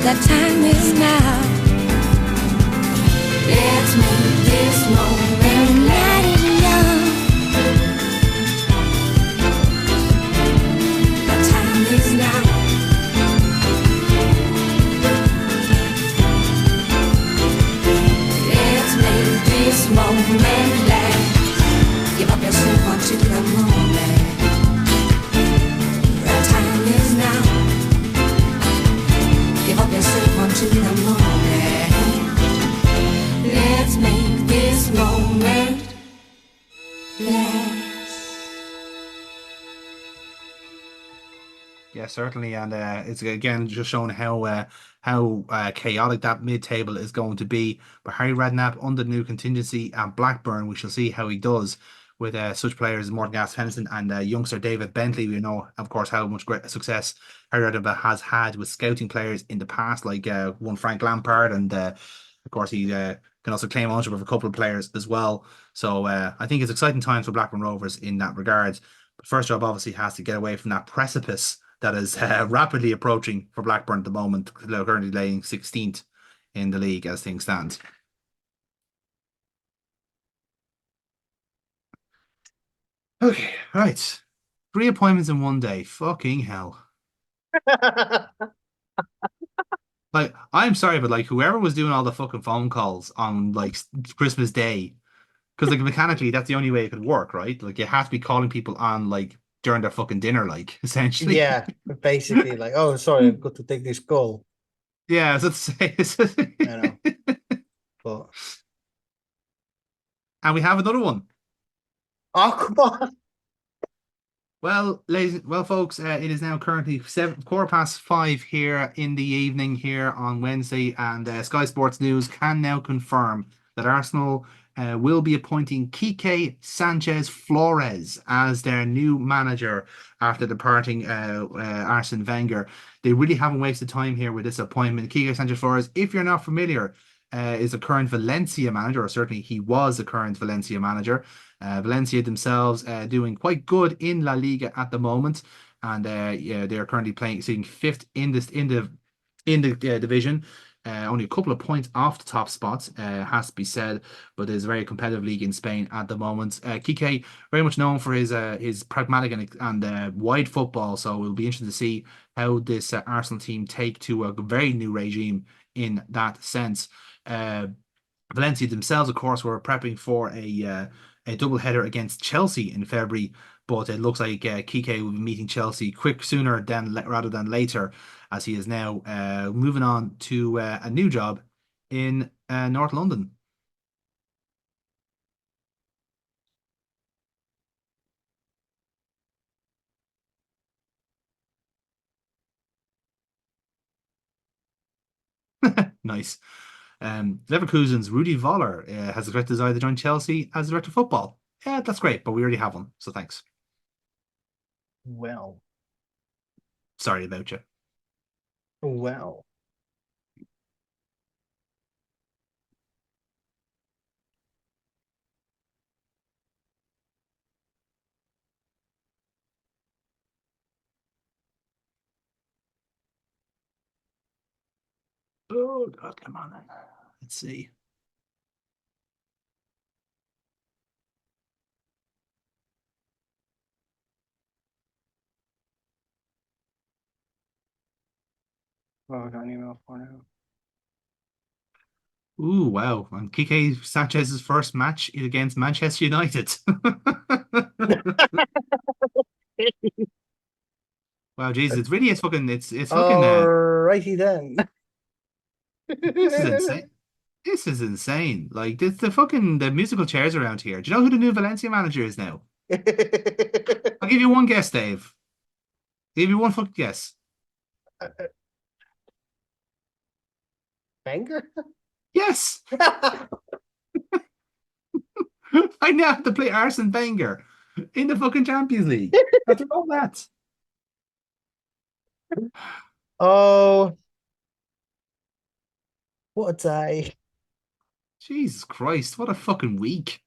The time is now. Let's make this moment let it young. The time is now. Let's make this moment last. Give up yourself onto the moment. The time is now. Give up yourself onto the moment. Let's make this moment last. Yeah, certainly, and it's again just showing how chaotic that mid-table is going to be. But Harry Redknapp under the new contingency at Blackburn, we shall see how he does with such players as Morgan Gass-Henderson and youngster David Bentley. We know, of course, how much great success Harry Redknapp has with scouting players in the past, like one Frank Lampard, and of course he can also claim ownership of a couple of players as well. So I think it's exciting times for Blackburn Rovers in that regard. But first job obviously has to get away from that precipice that is rapidly approaching for Blackburn at the moment, currently laying 16th in the league as things stand. Okay, right. 3 appointments in one day. Fucking hell. Like, I'm sorry, but like whoever was doing all the fucking phone calls on like Christmas Day, because like mechanically that's the only way it could work, right? Like you have to be calling people on like during their fucking dinner, like essentially. Yeah, basically, like, oh, sorry, I've got to take this call. Yeah, I was about to say. I know. But And we have another one. oh, come on. Well, folks, it is now currently 5:15 here in the evening here on Wednesday, and Sky Sports News can now confirm that Arsenal will be appointing Quique Sanchez Flores as their new manager after departing Arsene Wenger. They really haven't wasted time here with this appointment. Quique Sanchez Flores, if you're not familiar, is a current Valencia manager, or certainly he was a current Valencia manager. Valencia themselves doing quite good in La Liga at the moment, and yeah, they are currently sitting fifth in the division. Only a couple of points off the top spots, has to be said, but there's a very competitive league in Spain at the moment. Kike, very much known for his pragmatic and wide football, so it'll be interesting to see how this Arsenal team take to a very new regime in that sense. Valencia themselves, of course, were prepping for a double header against Chelsea in February, but it looks like Kike will be meeting Chelsea sooner rather than later, as he is now moving on to a new job in North London. Nice. Leverkusen's Rudi Voller has expressed desire to join Chelsea as director of football. Yeah, that's great, but we already have one, so thanks. Well, Sorry about you. well. Oh God, come on then. Let's see. Oh, I got an email for now. Ooh, wow. And Kike Sanchez's first match is against Manchester United. Wow, Jesus, it's really it's fucking Alrighty then. this is insane. This is insane. Like the musical chairs around here. Do you know who the new Valencia manager is now? I'll give you one guess, Dave. I'll give you one fucking guess. Banger? Yes. I now have to play Arsene Wenger in the fucking Champions League. After all that. Oh, what a day. Jesus Christ, what a fucking week.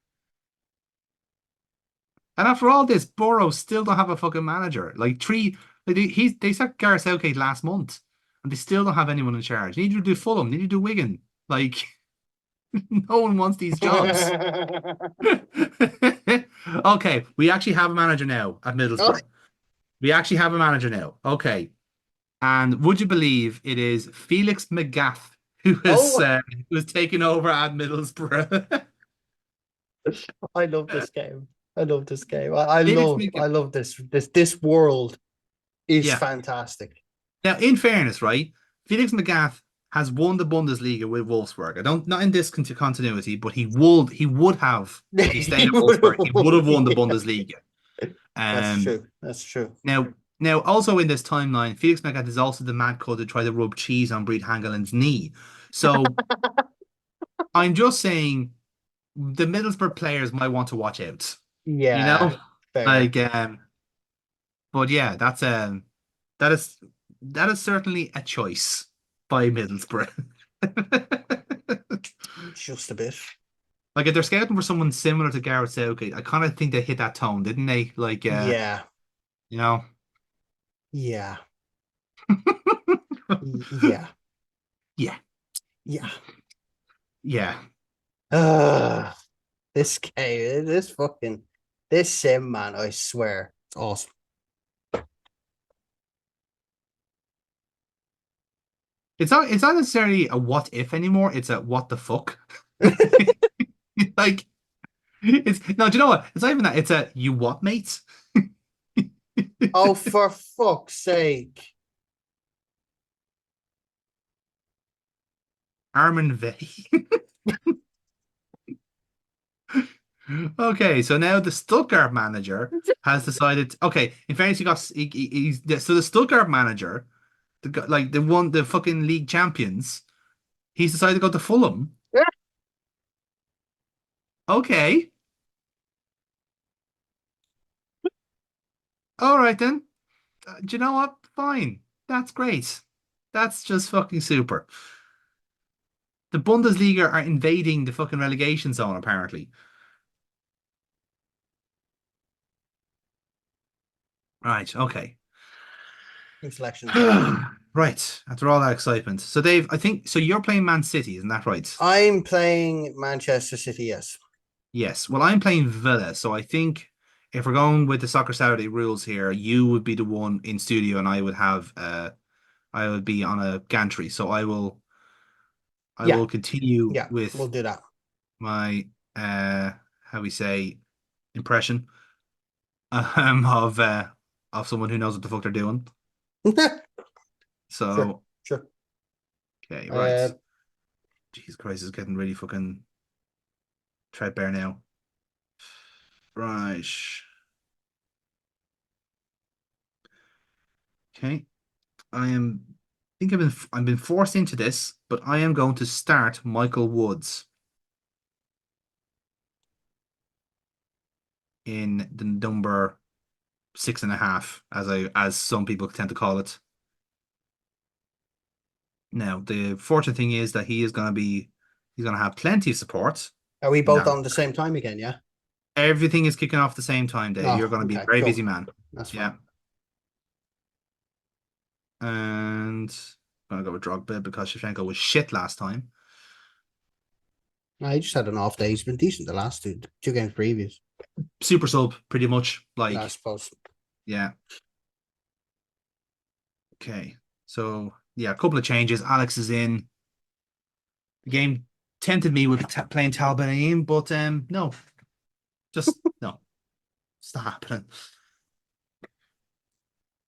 And after all this, Borough still don't have a fucking manager. Like they sacked Gareth Southgate last month. and they still don't have anyone in charge. They need to do Fulham. They need to do Wigan. Like, no one wants these jobs. Okay, we actually have a manager now at Oh, Middlesbrough. We actually have a manager now. Okay. And would you believe it is Felix Magath oh, who has taken over at Middlesbrough? I love this game. I love this game. I Felix love I Magath. love this world is Yeah. fantastic. Now, in fairness, right, Felix Magath has won the Bundesliga with Wolfsburg. I don't not in this continuity, but he would have if he stayed He at would Wolfsburg, have he would won. have won the Yeah. Bundesliga. That's Um, true. That's true. now also in this timeline, Felix Magath is also the mad cod to try to rub cheese on Breed Hangeland's knee. So I'm just saying the Middlesbrough players might want to watch out. You Yeah, know? fair. Like but yeah, that is that is certainly a choice by Middlesbrough. Just a bit. Like if they're scouting for someone similar to Gareth Southgate, I kind of think they hit that tone, didn't they? Like Yeah, you know. yeah, yeah, Yeah. yeah. Yeah. Uh, this game, this sim, man, I swear. It's awesome. It's not necessarily a what if anymore, it's a what the fuck. Like it's no, do you know what? It's not even that, it's a you what, mates? Oh, for fuck's sake. Armin Vey. Okay, so now the Stuttgart manager has decided. Okay, in fairness, he's so the Stuttgart manager, like the one, the fucking league champions, he's decided to go to Fulham. Okay, all right then. Do you know what? Fine, that's great. That's just fucking super. The Bundesliga are invading the fucking relegation zone, apparently. Right, okay. New selections are made. Right, after all that excitement. So Dave, I think so you're playing Man City, isn't that right? I'm playing Manchester City, yes. Yes. Well, I'm playing Villa, so I think if we're going with the Soccer Saturday rules here, you would be the one in studio and I would be on a gantry. So I Yeah, will continue yeah, we'll with do that. my how we say impression of someone who knows what the fuck they're doing. Sure, So sure. okay, Uh, right. Jesus Christ, it's getting really fucking threadbare now. Right. Okay. I've been forced into this, but I am going to start Michael Woods in the number 6.5, as some people tend to call it. Now, the fortunate thing is that he's gonna have plenty of support are we in both that. on the same time again? Yeah. Everything is kicking off at the same time, Dave. You're Oh, gonna be a okay, very cool. busy man. That's fine. Yeah. And I'm gonna go with Drogba because Shevchenko was shit last time. I just had an off day. He's been decent the last two games previous, Super sub, pretty much. I Like, suppose. yeah. Okay. So yeah, a couple of changes. Alex is in. The game tempted me with playing Talbot in, but no, just no, it's not happening.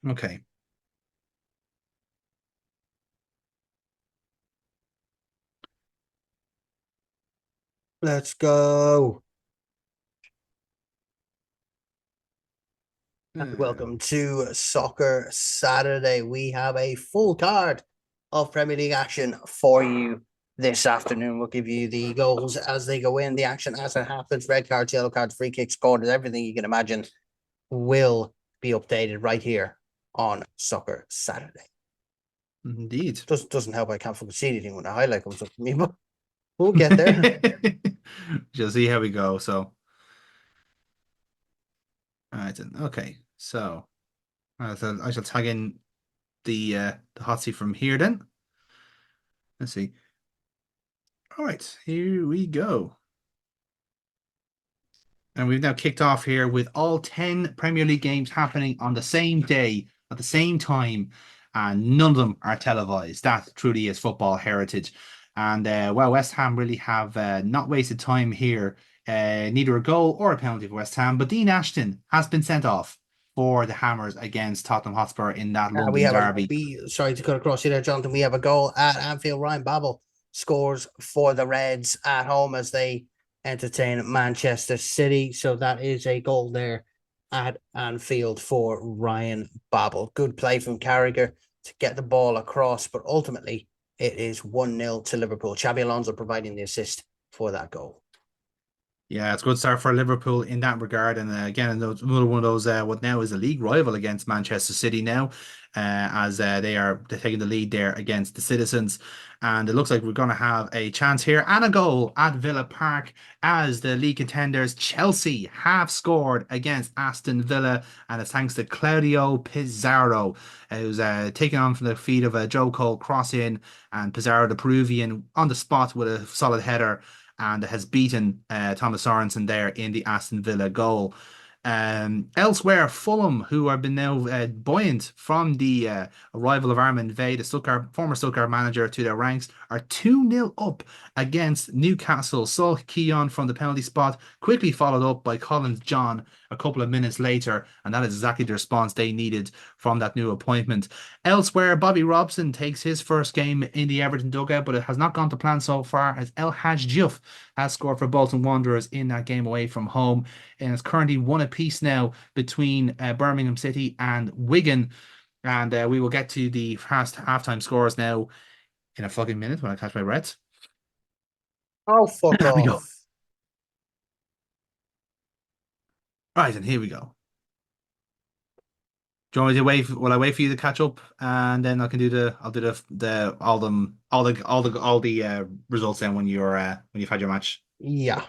Okay. Let's go. Uh, Welcome to Soccer Saturday. We have a full card of Premier League action for you this afternoon. We'll give you the goals as they go in, the action as it happens, red cards, yellow cards, free kicks, corners, everything you can imagine will be updated right here on Soccer Saturday. Indeed. Doesn't help I can't fucking see anything when the highlight comes up to me, but we'll get there. Just see how we go. So, all right then. Okay. So, I shall tag in the hot seat from here then. Let's see. All right, here we go. And we've now kicked off here with all 10 Premier League games happening on the same day at the same time, and none of them are televised. That truly is football heritage. And well, West Ham really have not wasted time here. Neither a goal or a penalty for West Ham, but Dean Ashton has been sent off for the Hammers against Tottenham Hotspur in that We London have derby. sorry to cut across you there, Jonathan. We have a goal at Anfield. Ryan Babel scores for the Reds at home as they entertain Manchester City. So that is a goal there at Anfield for Ryan Babel. Good play from Carragher to get the ball across, but ultimately it is 1-0 to Liverpool. Xabi Alonso providing the assist for that goal. Yeah, it's a good start for Liverpool in that regard. And again, another one of those, what now is a league rival against Manchester City now, as they're taking the lead there against the Citizens. And it looks like we're going to have a chance here and a goal at Villa Park as the league contenders Chelsea have scored against Aston Villa. And it's thanks to Claudio Pizarro, who's taken on from the feet of Joe Cole cross in, and Pizarro, the Peruvian, on the spot with a solid header, and has beaten Thomas Sorensen there in the Aston Villa goal. Elsewhere, Fulham, who have been now buoyant from the arrival of Armin Vey, the former Stuttgart manager, to their ranks, are 2-0 up against Newcastle. Sol Keon from the penalty spot, quickly followed up by Collins John a couple of minutes later, and that is exactly the response they needed from that new appointment. Elsewhere, Bobby Robson takes his first game in the Everton dugout, but it has not gone to plan so far, as El Hadj Diouf has scored for Bolton Wanderers in that game away from home, and it's currently 1 apiece now between Birmingham City and Wigan. And we will get to the fast halftime scores now in a fucking minute when I catch my breath. Oh, fuck There we go. off. Right, and here we go. Do you want me to wait? Will I wait for you to catch up, and then I'll do the all the results then when you've had your match. Yeah.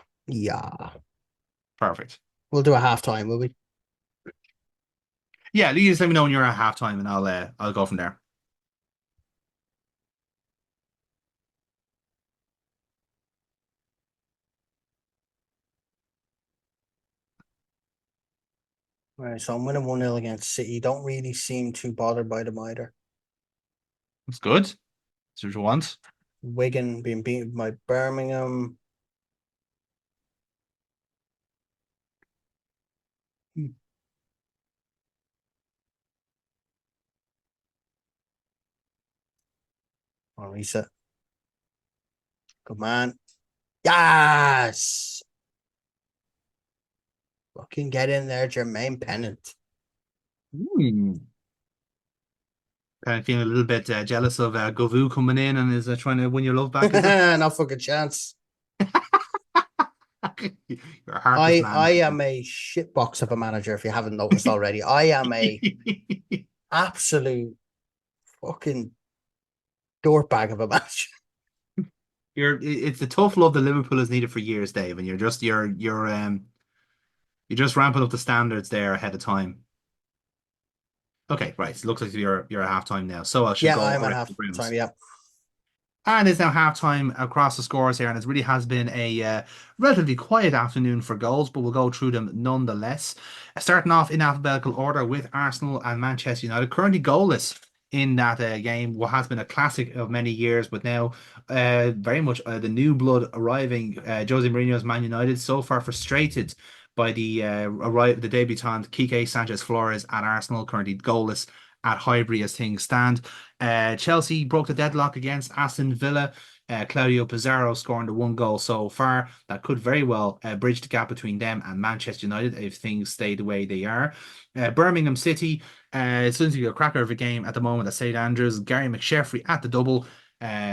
Perfect. We'll do a halftime, will we? Yeah, you just let me know when you're at halftime, and I'll go from there. Right, so I'm winning 1-0 against City. Don't really seem too bothered by them either. That's good. That's what you want. Wigan being beaten by Birmingham. Oh, reset. Good man. Yes! Fucking get in there, Jermaine Pennant. Kind of feeling a little bit jealous of Govou coming in and is trying to win your love back. No fucking chance. You're a heartless man. I am a shitbox of a manager, if you haven't noticed already. I am a absolute fucking dorkbag of a manager. It's the tough love that Liverpool has needed for years, Dave, and you're just ramping up the standards there ahead of time. Okay, right. It looks like you're at halftime now. So I should go. I'm at halftime. Yeah. And it's now halftime across the scores here, and it really has been a relatively quiet afternoon for goals, but we'll go through them nonetheless. Starting off in alphabetical order with Arsenal and Manchester United, currently goalless in that game. What has been a classic of many years, but now very much the new blood arriving. Jose Mourinho's Man United so far frustrated by the debutant Quique Sanchez Flores at Arsenal, currently goalless at Highbury as things stand. Chelsea broke the deadlock against Aston Villa. Claudio Pizarro scoring the 1 goal so far. That could very well bridge the gap between them and Manchester United if things stay the way they are. Birmingham City, it's going to be a cracker of a game at the moment at St Andrews. Gary McSheffrey at the double.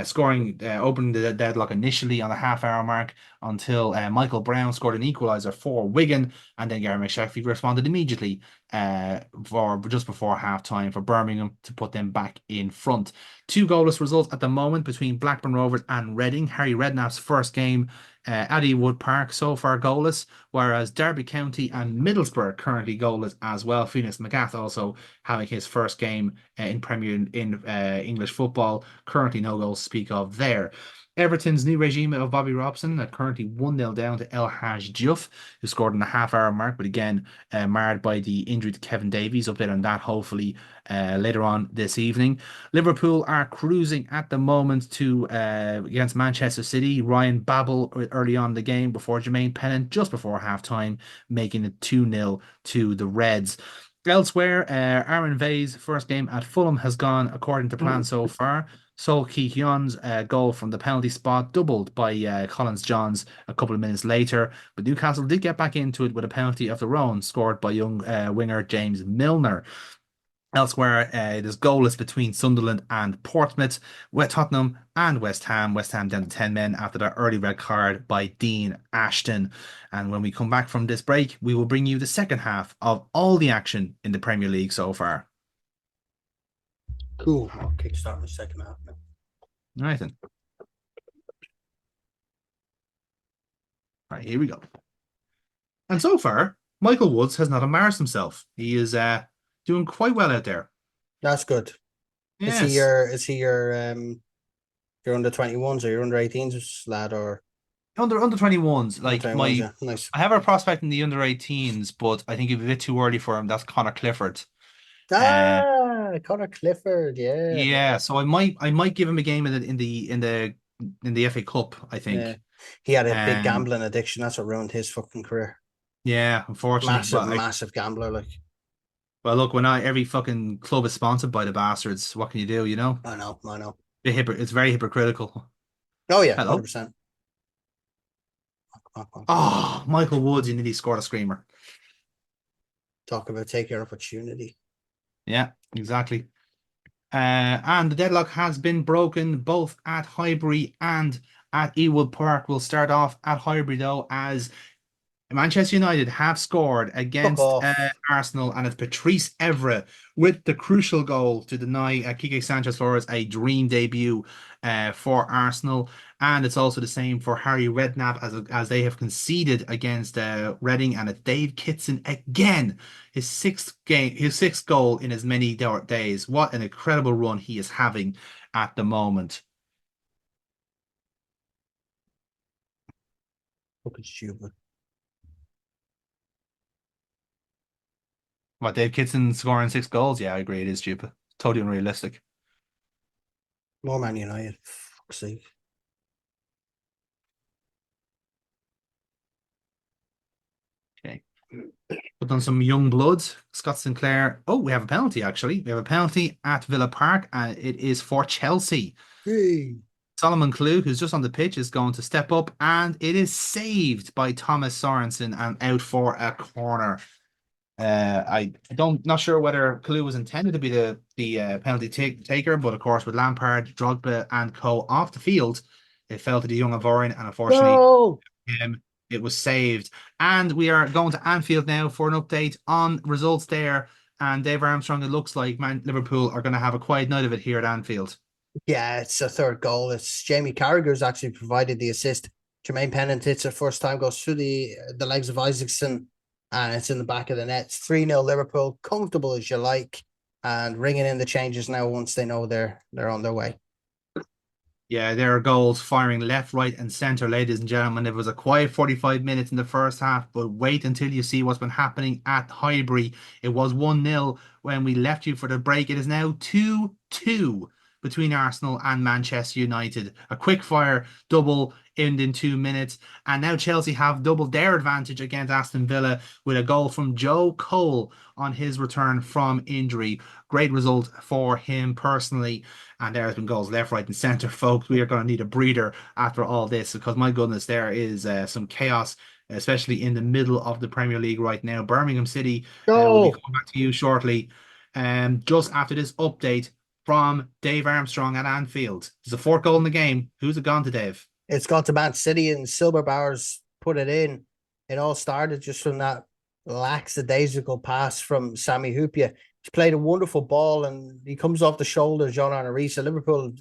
Scoring, opening the deadlock initially on the half-hour mark until Michael Brown scored an equaliser for Wigan, and then Gary McSheffrey responded immediately for just before half-time for Birmingham to put them back in front. 2 goalless results at the moment between Blackburn Rovers and Reading. Harry Redknapp's first game at Ewood Park so far goalless, whereas Derby County and Middlesbrough currently goalless as well. Phoenix McGath also having his first game in English football. Currently, no goals to speak of there. Everton's new regime of Bobby Robson are currently 1-0 down to El Hadj Diouf, who scored in the half-hour mark, but again, marred by the injury to Kevin Davies. Update on that, hopefully, later on this evening. Liverpool are cruising at the moment to against Manchester City. Ryan Babel early on in the game before Jermaine Pennant, just before half-time, making it 2-0 to the Reds. Elsewhere, Aaron Vey's first game at Fulham has gone according to plan so far. Sol Ki-hyun's goal from the penalty spot doubled by Collins Johns a couple of minutes later, but Newcastle did get back into it with a penalty of their own scored by young winger James Milner. Elsewhere, it is goalless between Sunderland and Portsmouth, Tottenham and West Ham. West Ham down to 10 men after that early red card by Dean Ashton. And when we come back from this break, we will bring you the second half of all the action in the Premier League so far. Cool. I'll kickstart the second half now. All right then. All right, here we go. And so far, Michael Woods has not embarrassed himself. He is doing quite well out there. That's good. Yes. Is he your under 21s or your under 18s lad or under 21s? Like under 21s, my yeah. Nice. I have a prospect in the under 18s, but I think it's a bit too early for him. That's Connor Clifford. Connor Clifford, yeah. Yeah, so I might give him a game in the FA Cup, I think. Yeah. He had a big gambling addiction. That's what ruined his fucking career. Yeah, unfortunately. Massive gambler, like. Well, look, every fucking club is sponsored by the bastards, what can you do, you know? I know. It's very hypocritical. Oh yeah, Hello? 100%. Oh, Michael Woods, you nearly scored a screamer. Talk about take your opportunity. Yeah, exactly. And the deadlock has been broken both at Highbury and at Ewood Park. We'll start off at Highbury though, as Manchester United have scored against Arsenal, and it's Patrice Evra with the crucial goal to deny Quique Sanchez Flores a dream debut for Arsenal. And it's also the same for Harry Redknapp as they have conceded against Reading, and it's Dave Kitson again, his sixth goal in as many days. What an incredible run he is having at the moment. Fucking stupid. What, Dave Kitson scoring 6 goals? Yeah, I agree. It is stupid. Totally unrealistic. More Man United. Fuck's sake. Okay. Put on some young blood. Scott Sinclair. Oh, we have a penalty, actually. We have a penalty at Villa Park, and it is for Chelsea. Hey. Solomon Klug, who's just on the pitch, is going to step up, and it is saved by Thomas Sorensen and out for a corner. Not sure whether Klug was intended to be the penalty taker, but of course with Lampard, Drogba, and co off the field, it fell to the young Ivorian, and unfortunately, it was saved. And we are going to Anfield now for an update on results there. And Dave Armstrong, it looks like Liverpool are going to have a quiet night of it here at Anfield. Yeah, it's a third goal. It's Jamie Carragher's actually provided the assist. Jermaine Pennant hits it first time, goes through the legs of Isaacson, and it's in the back of the net. It's 3-0 Liverpool, comfortable as you like, and ringing in the changes now once they know they're on their way. Yeah, there are goals firing left, right, and centre, ladies and gentlemen. It was a quiet 45 minutes in the first half, but wait until you see what's been happening at Highbury. It was 1-0 when we left you for the break. It is now 2-2 between Arsenal and Manchester United. A quick fire double in 2 minutes. And now Chelsea have doubled their advantage against Aston Villa with a goal from Joe Cole on his return from injury. Great result for him personally. And there has been goals left, right, and centre, folks. We are going to need a breather after all this, because my goodness, there is some chaos, especially in the middle of the Premier League right now. Birmingham City will be coming back to you shortly. Just after this update from Dave Armstrong at Anfield. There's a 4th goal in the game. Who's it gone to, Dave? It's gone to Man City, and Silberbauer's put it in. It all started just from that lackadaisical pass from Sami Hyypiä. He's played a wonderful ball, and he comes off the shoulder of Jean-Arne Riise. Liverpool,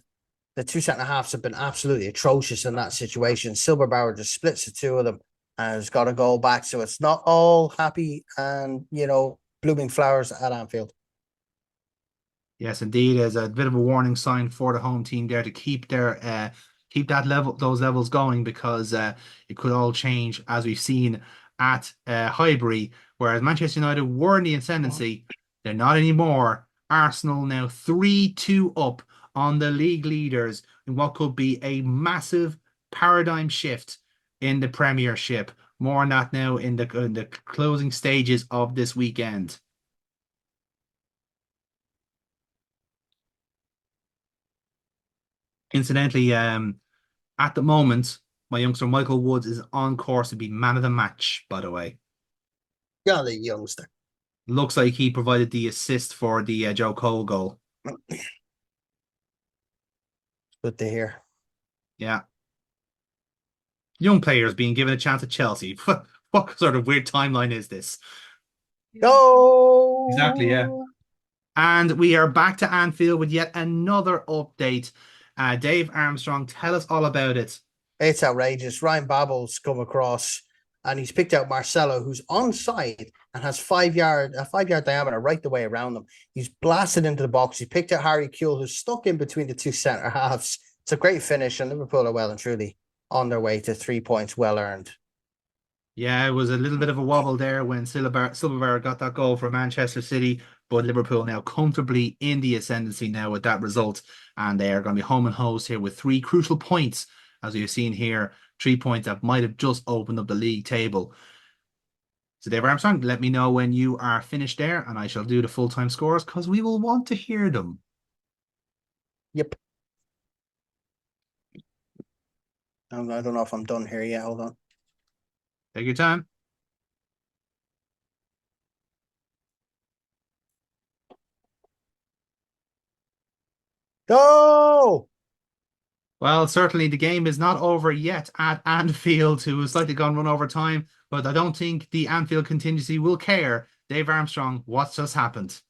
the two centre-halves have been absolutely atrocious in that situation. Silberbauer just splits the two of them and has got a goal back. So it's not all happy and, blooming flowers at Anfield. Yes, indeed, as a bit of a warning sign for the home team there to keep that level those levels going because it could all change as we've seen at Highbury, whereas Manchester United were in the ascendancy, they're not anymore. Arsenal now 3-2 up on the league leaders in what could be a massive paradigm shift in the Premiership. More on that now in the closing stages of this weekend. Incidentally, at the moment, my youngster Michael Woods is on course to be man of the match, by the way. Yeah, the youngster. Looks like he provided the assist for the Joe Cole goal. Good to hear. Yeah. Young players being given a chance at Chelsea. What sort of weird timeline is this? Exactly, yeah. Go! And we are back to Anfield with yet another update. Dave Armstrong, tell us all about it. It's outrageous. Ryan Babel's come across and he's picked out Marcelo, who's onside and has 5 yard a 5 yard diameter right the way around him. He's blasted into the box. He picked out Harry Kewell, who's stuck in between the two centre halves. It's a great finish, and Liverpool are well and truly on their way to 3 points well earned. Yeah, it was a little bit of a wobble there when Silva got that goal for Manchester City, but Liverpool now comfortably in the ascendancy now with that result, and they are going to be home and host here with three crucial points, as you've seen here, 3 points that might have just opened up the league table. So, Dave Armstrong, let me know when you are finished there, and I shall do the full-time scores because we will want to hear them. Yep. I don't know if I'm done here yet. Hold on. Take your time. Go! Well, certainly the game is not over yet at Anfield, who has slightly gone run over time, but I don't think the Anfield contingency will care. Dave Armstrong, what's just happened?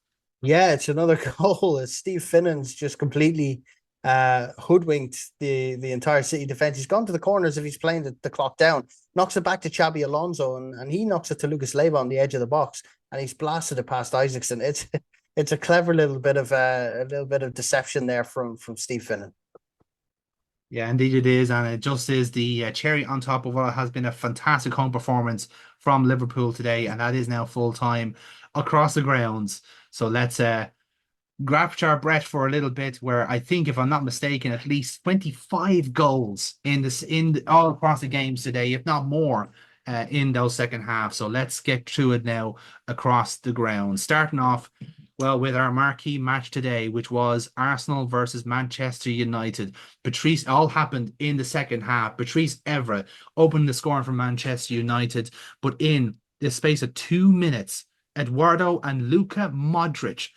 Yeah, it's another goal. As Steve Finnan's just completely hoodwinked the entire City defense. He's gone to the corners if he's playing the clock down, knocks it back to Xabi Alonso, and he knocks it to Lucas Leiva on the edge of the box, and he's blasted it past Isaacson. It's a clever little bit of deception there from Steve Finnan. Yeah, indeed it is, and it just is the cherry on top of what has been a fantastic home performance from Liverpool today, and that is now full time across the grounds. So let's grab our breath for a little bit. Where I think, if I'm not mistaken, at least 25 goals all across the games today, if not more, in those second half. So let's get through it now across the ground. Starting off, well, with our marquee match today, which was Arsenal versus Manchester United. Patrice, all happened in the second half. Patrice Evra opened the scoring for Manchester United, but in the space of 2 minutes, Eduardo and Luka Modric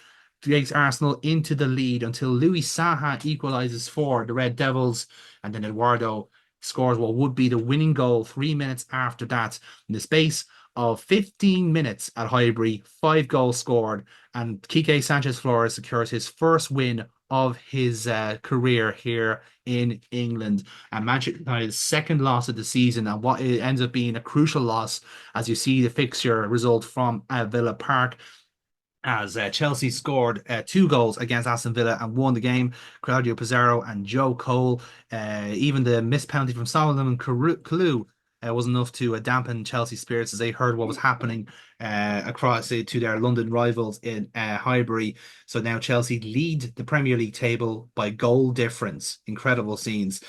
takes Arsenal into the lead until Louis Saha equalizes for the Red Devils, and then Eduardo scores what would be the winning goal 3 minutes after that. In the space of 15 minutes at Highbury, 5 goals scored, and Quique Sanchez Flores secures his first win of his career here in England, and Manchester United's second loss of the season, and what it ends up being a crucial loss as you see the fixture result from Villa Park, as Chelsea scored 2 goals against Aston Villa and won the game. Claudio Pizarro and Joe Cole. Even the missed penalty from Solomon Kalou was enough to dampen Chelsea's spirits as they heard what was happening across to their London rivals in Highbury. So now Chelsea lead the Premier League table by goal difference. Incredible scenes.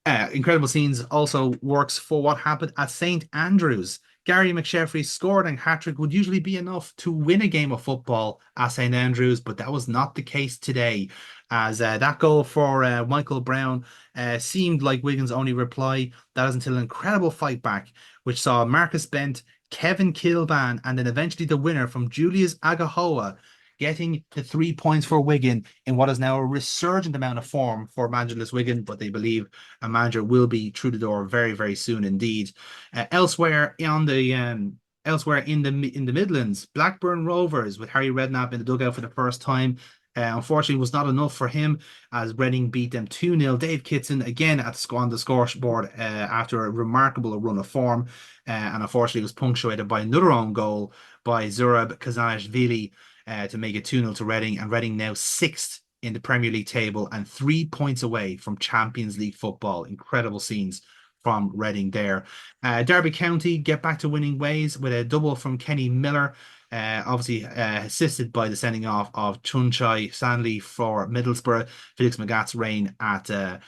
Incredible scenes also works for what happened at St Andrews. Gary McSheffrey's scoring hat-trick would usually be enough to win a game of football at St Andrews, but that was not the case today, as that goal for Michael Brown seemed like Wigan's only reply. That was until an incredible fight back, which saw Marcus Bent, Kevin Kilban, and then eventually the winner from Julius Agahoa getting the 3 points for Wigan in what is now a resurgent amount of form for managerless Wigan, but they believe a manager will be through the door very, very soon indeed. Elsewhere in the Midlands, Blackburn Rovers with Harry Redknapp in the dugout for the first time. Unfortunately, was not enough for him as Reading beat them 2-0. Dave Kitson again on the scoreboard after a remarkable run of form, and unfortunately was punctuated by another own goal by Zurab Kazanishvili. to make it 2-0 to Reading, and Reading now 6th in the Premier League table and 3 points away from Champions League football. Incredible scenes from Reading there. Derby County get back to winning ways with a double from Kenny Miller. Obviously assisted by the sending off of Chunchai Stanley for Middlesbrough. Felix Magath's reign at the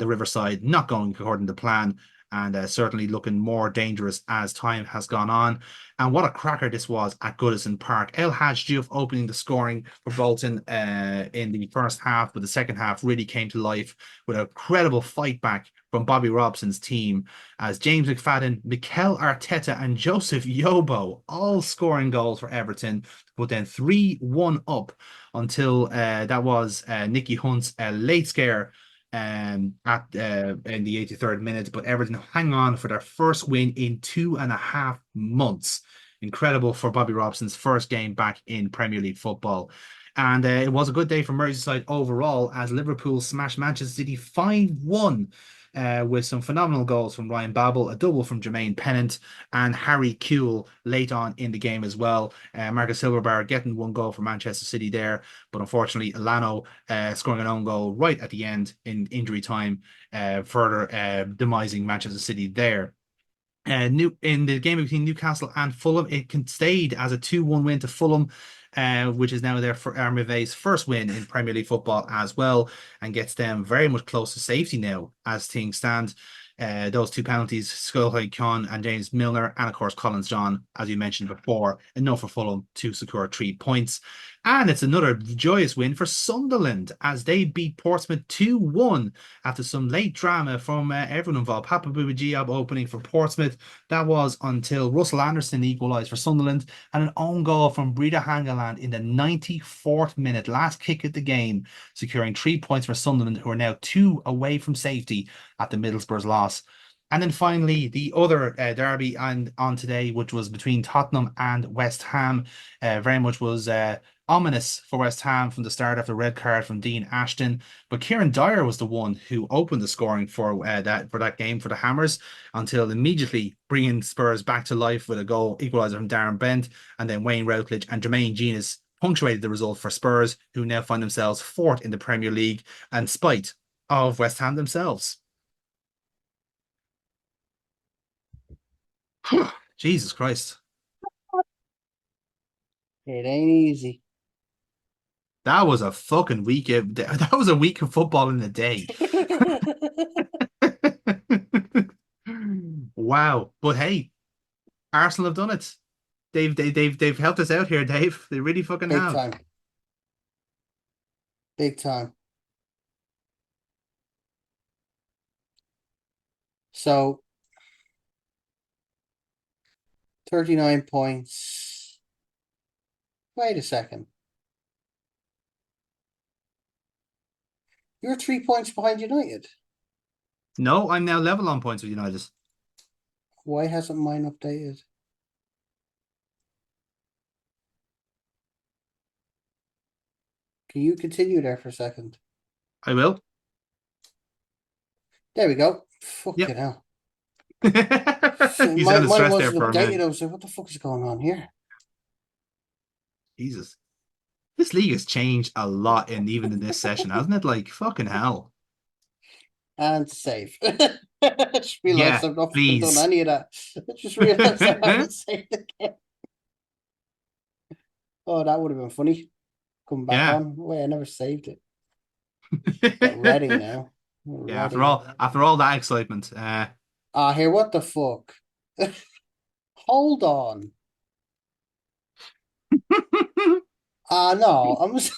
Riverside not going according to plan, and certainly looking more dangerous as time has gone on. And what a cracker this was at Goodison Park. El Hadj Diouf opening the scoring for Bolton in the first half, but the second half really came to life with a credible fight back from Bobby Robson's team, as James McFadden, Mikel Arteta and Joseph Yobo all scoring goals for Everton, but then 3-1 up until that was Nicky Hunt's late scare in the 83rd minute. But Everton hang on for their first win in 2.5 months. Incredible for Bobby Robson's first game back in Premier League football. And it was a good day for Merseyside overall, as Liverpool smashed Manchester City 5-1 with some phenomenal goals from Ryan Babel, a double from Jermaine Pennant, and Harry Kewell late on in the game as well. Marcus Silverbar getting 1 goal for Manchester City there, but unfortunately Lano scoring an own goal right at the end in injury time, further demising Manchester City there. In the game between Newcastle and Fulham, it stayed as a 2-1 win to Fulham, which is now there for Armivay's first win in Premier League football as well, and gets them very much close to safety now as things stand. Those 2 penalties, Skulhai Khan and James Milner, and of course Collins John, as you mentioned before, enough for Fulham to secure 3 points. And it's another joyous win for Sunderland as they beat Portsmouth 2-1 after some late drama from everyone involved. Papa Bouba opening for Portsmouth. That was until Russell Anderson equalised for Sunderland, and an own goal from Breda Hangeland in the 94th minute, last kick of the game, securing 3 points for Sunderland, who are now 2 away from safety at the Middlesbrough's loss. And then finally, the other derby on today, which was between Tottenham and West Ham, very much was ominous for West Ham from the start after a red card from Dean Ashton. But Kieran Dyer was the one who opened the scoring for that game for the Hammers, until immediately bringing Spurs back to life with a goal equaliser from Darren Bent, and then Wayne Routledge and Jermaine Jenas punctuated the result for Spurs, who now find themselves 4th in the Premier League, in spite of West Ham themselves. Jesus Christ. It ain't easy. That was a fucking week. That was a week of football in a day. Wow. But hey, Arsenal have done it. They've helped us out here, Dave. They really fucking Big have. time. Big time. So 39 points. Wait a second. You're 3 points behind United. No, I'm now level on points with United. Why hasn't mine updated? Can you continue there for a second? I will. There we go. Fucking hell. He's Mine stress there wasn't for a updated. minute. I was like, what the fuck is going on here? Jesus. This league has changed a lot even in this session, hasn't it? Like, fucking hell. And save. I just realized I've not fucking done any of that. I just realized I haven't saved again. Oh, that would have been funny. Come back on. Wait, I never saved it. Got Reading now. Yeah, after all that excitement. Here, what the fuck? Hold on. No, I'm just...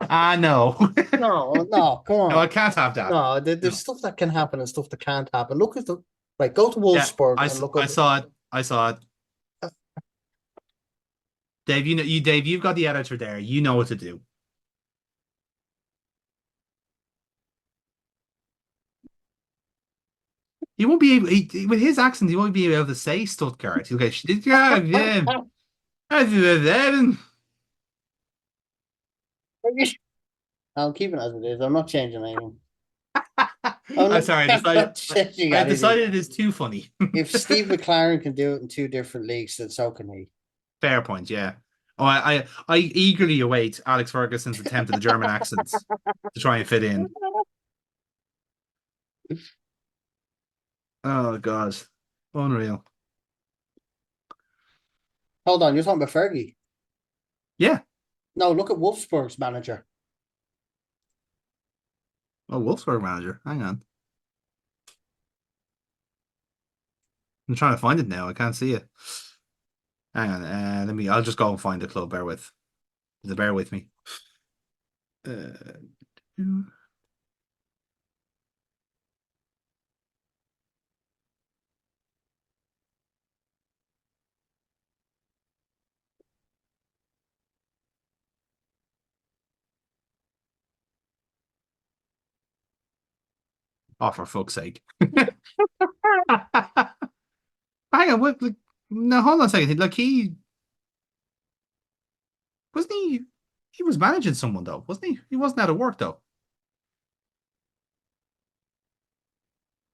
No. No, come on. No, I can't have that. No, there's stuff that can happen and stuff that can't happen. Look at the... Right, go to Wolfsburg and look up... I saw it. Dave, Dave, you've got the editor there. You know what to do. He won't be able, with his accent, he won't be able to say Stuttgart. He'll get Stuttgart. I'll keep it as it is. I'm not changing anything. I'm sorry. I decided it is too funny. If Steve McLaren can do it in 2 different leagues, then so can he. Fair point, yeah. Oh, I eagerly await Alex Ferguson's attempt at the German accents to try and fit in. Oh God, unreal. Hold on, you're talking about Fergie. Yeah. No, look at Wolfsburg's manager. Oh, Wolfsburg manager. Hang on. I'm trying to find it now. I can't see it. Hang on. I'll just go and find the club. Bear with me. Uh, oh, for fuck's sake. Hang on. What? Like, no, hold on a second. Like wasn't he? He was managing someone though, wasn't he? He wasn't out of work though.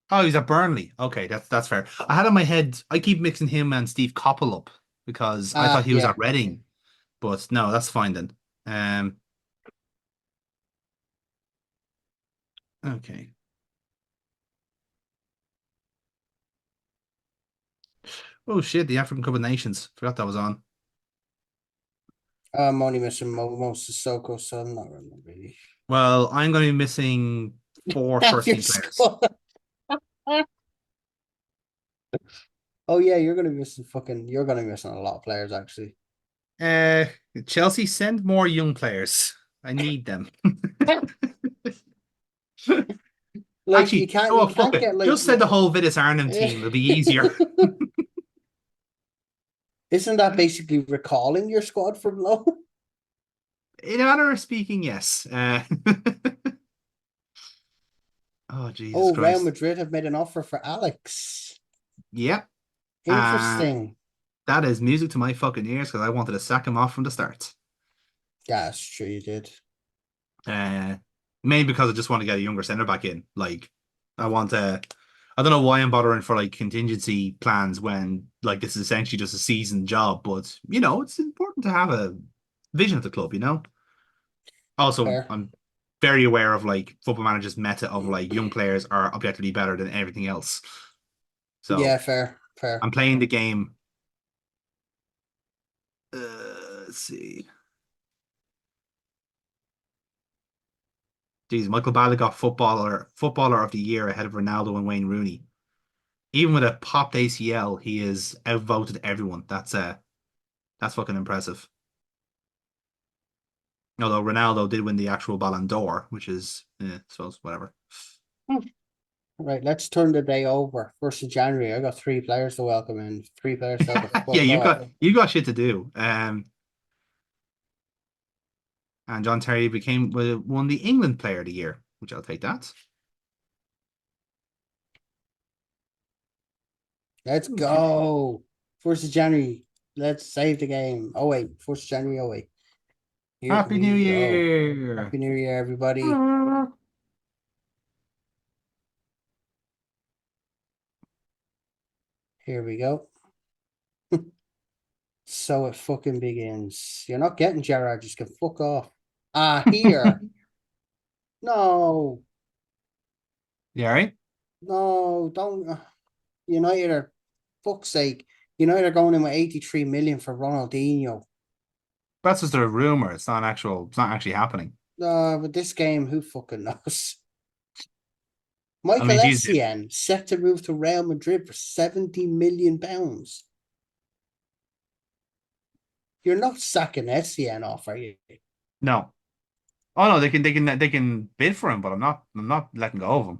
Oh, he's at Burnley. Okay, that's fair. I had in my head. I keep mixing him and Steve Coppell up because I thought he was Yeah. at Reading, but no, that's fine then. Okay. Oh shit, the African Cup of Nations. Forgot that was on. I'm only missing Momo Sissoko, so I'm not really. Well, I'm going to be missing four That's first your team players. squad. Oh yeah, you're gonna be missing you're gonna be missing a lot of players actually. Uh, Chelsea, send more young players. I need them. Like Actually, you fuck can't it. get like Just send the whole Vitus Arnhem team. It'll be easier. Isn't that basically recalling your squad from low? In a manner of speaking, yes. Oh, Jesus Oh, Real Christ. Madrid have made an offer for Alex. Yep. Interesting. That is music to my fucking ears because I wanted to sack him off from the start. Yeah, that's true, you did. Mainly because I just want to get a younger centre back in. Like, I want to. I don't know why I'm bothering for like contingency plans when like this is essentially just a season job, but it's important to have a vision of the club, Also, Fair. I'm very aware of like football managers' meta of like young players are objectively better than everything else. So Yeah, fair. I'm playing the game. Let's see. Geez, Michael Ballack got footballer of the year ahead of Ronaldo and Wayne Rooney. Even with a popped ACL, he is outvoted everyone. That's fucking impressive. Although Ronaldo did win the actual Ballon d'Or, which is, I suppose, whatever. Right, let's turn the day over. 1st of January. I got 3 players to welcome in. 3 players to fuck Yeah, off. you got shit to do. And John Terry won the England Player of the Year, which I'll take that. Let's go. 1st of January. Let's save the game. Oh wait, 1st of January. Oh wait. Here Happy New we go. Year. Happy New Year, everybody. Here we go. So it fucking begins. You're not getting Gerrard, just can fuck off. Here. No. Yeah, right? No, don't. United are, fuck's sake. United are going in with 83 million for Ronaldinho. That's just a rumor. It's not actually happening. But this game, who fucking knows? Michael Jesus. Essien set to move to Real Madrid for 70 million pounds. You're not sacking Essien off, are you? No. Oh no, they can bid for him, but I'm not letting go of him.